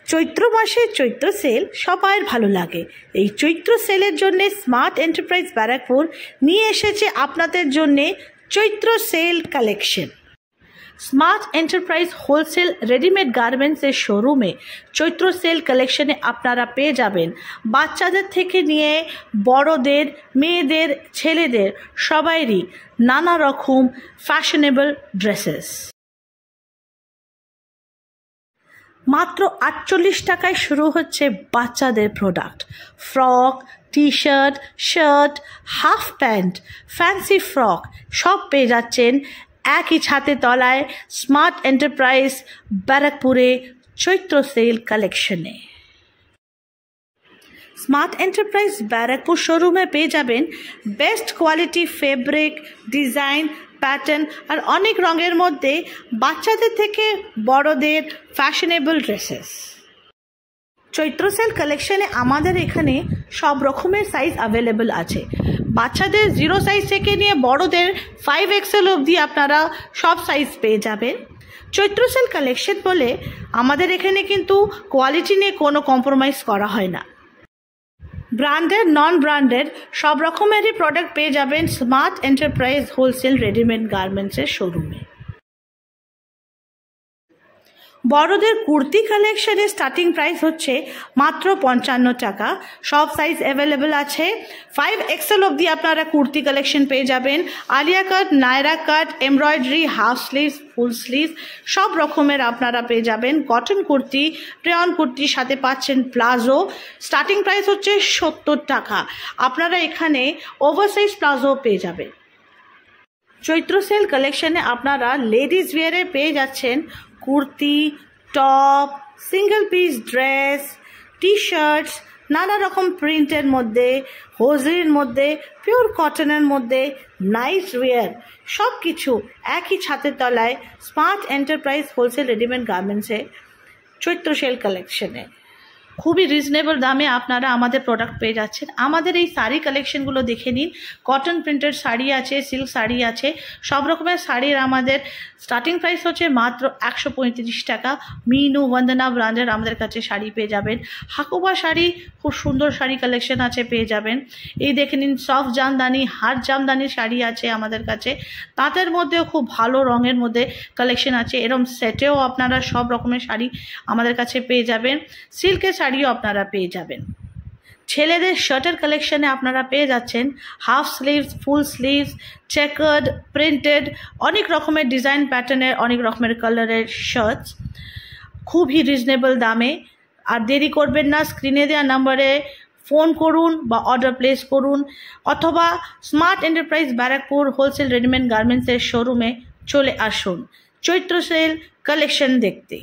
চৈত্র মাসে চৈত্র সেল সবাইয়ের ভালো লাগে। এই চৈত্র সেলের জন্য স্মার্ট এন্টারপ্রাইজ ব্যারাকপুর নিয়ে এসেছে আপনাদের জন্য Chaitra sale collection. Smart enterprise wholesale readymade গার্মেন্টসের শোরুমে চৈত্র সেল কালেকশনে আপনারা পেয়ে যাবেন বাচ্চাদের থেকে নিয়ে বড়দের, মেয়েদের, ছেলেদের সবাইরই নানা রকম ফ্যাশনেবল ড্রেসেস। মাত্র 48 টাকায় শুরু হচ্ছে বাচ্চাদের product, frock, T shirt, shirt, half pant, fancy frock সব পেয়ে যাচ্ছেন একই ছাদের তলায় স্মার্ট এন্টারপ্রাইজ ব্যারাকপুরে চৈত্র সেল কালেকশনে। স্মার্ট এন্টারপ্রাইজ ব্যারাকপুর শোরুমে পেয়ে যাবেন best quality fabric, design, pattern আর অনেক রঙের মধ্যে বাচ্চাদের থেকে বড়দের ফ্যাশনেবল ড্রেসেস। চৈত্র সেল কালেকশনে আমাদের এখানে সব রকমের সাইজ অ্যাভেলেবল আছে। বাচ্চাদের 0 সাইজ থেকে নিয়ে বড়দের 5XL অবধি আপনারা সব সাইজ পেয়ে যাবেন। চৈত্র সেল কালেকশন বলে আমাদের এখানে কিন্তু কোয়ালিটি নিয়ে কোনো কম্প্রোমাইজ করা হয় না। ব্র্যান্ডেড, নন ব্র্যান্ডেড সব রকমেরই প্রোডাক্ট পেয়ে যাবেন স্মার্ট এন্টারপ্রাইজ হোলসেল রেডিমেড গার্মেন্টসের শোরুমে। বড়দের কুর্তি কালেকশনের স্টার্টিং প্রাইস হচ্ছে মাত্র 55 টাকা। সব সাইজ অ্যাভেলেবেল আছে। 5XL অবধি আপনারা কুর্তি কালেকশন পেয়ে যাবেন। Alia cut, Naira cut, embroidery, half sleeves, full sleeves সব রকমের আপনারা পেয়ে যাবেন। কটন কুর্তি, রেয়ন কুর্তির সাথে পাচ্ছেন প্লাজো। স্টার্টিং প্রাইস হচ্ছে 70 টাকা। আপনারা এখানে ওভারসাইজ প্লাজো পেয়ে যাবেন। চৈত্র সেল কালেকশনে আপনারা লেডিস ওয়্যারে পেয়ে যাচ্ছেন kurti, top, single piece dress, টি শার্টস, নানা রকম প্রিন্টের মধ্যে, হোজের মধ্যে, পিওর কটনের মধ্যে, নাইস ওয়্যার সব কিছু একই ছাদের তলায় স্মার্ট এন্টারপ্রাইজ হোলসেল রেডিমেড গার্মেন্টসে চৈত্র সেল কালেকশনে খুবই রিজনেবল দামে আপনারা আমাদের প্রোডাক্ট পেয়ে যাচ্ছেন। আমাদের এই শাড়ি কালেকশনগুলো দেখে নিন। কটন প্রিন্টেড শাড়ি আছে, সিল্ক শাড়ি আছে, সব রকমের শাড়ির আমাদের স্টার্টিং প্রাইস হচ্ছে মাত্র 135 টাকা। মিনু, বন্দনা ব্র্যান্ডের আমাদের কাছে শাড়ি পেয়ে যাবেন। হাকুবা শাড়ি, খুব সুন্দর শাড়ি কালেকশন আছে, পেয়ে যাবেন। এই দেখে নিন সফট জামদানি, হার্ড জামদানির শাড়ি আছে আমাদের কাছে। তাঁতের মধ্যেও খুব ভালো রঙের মধ্যে কালেকশন আছে। এরকম সেটেও আপনারা সব রকমের শাড়ি আমাদের কাছে পেয়ে যাবেন। সিল্কের শাড়িও আপনারা পেয়ে যাবেন। ছেলেদের শার্টের কালেকশনে আপনারা পেয়ে যাচ্ছেন half sleeves, full sleeves, chequered, printed, অনেক রকমের ডিজাইন প্যাটার্নের, অনেক রকমের কালারের শার্টস খুবই রিজনেবল দামে। আর দেরি করবেন না, স্ক্রিনে দেওয়া নাম্বারে ফোন করুন বা অর্ডার প্লেস করুন, অথবা smart enterprise Barrackpore wholesale readymade গার্মেন্টসের শোরুমে চলে আসুন চৈত্র সেল কালেকশন দেখতে।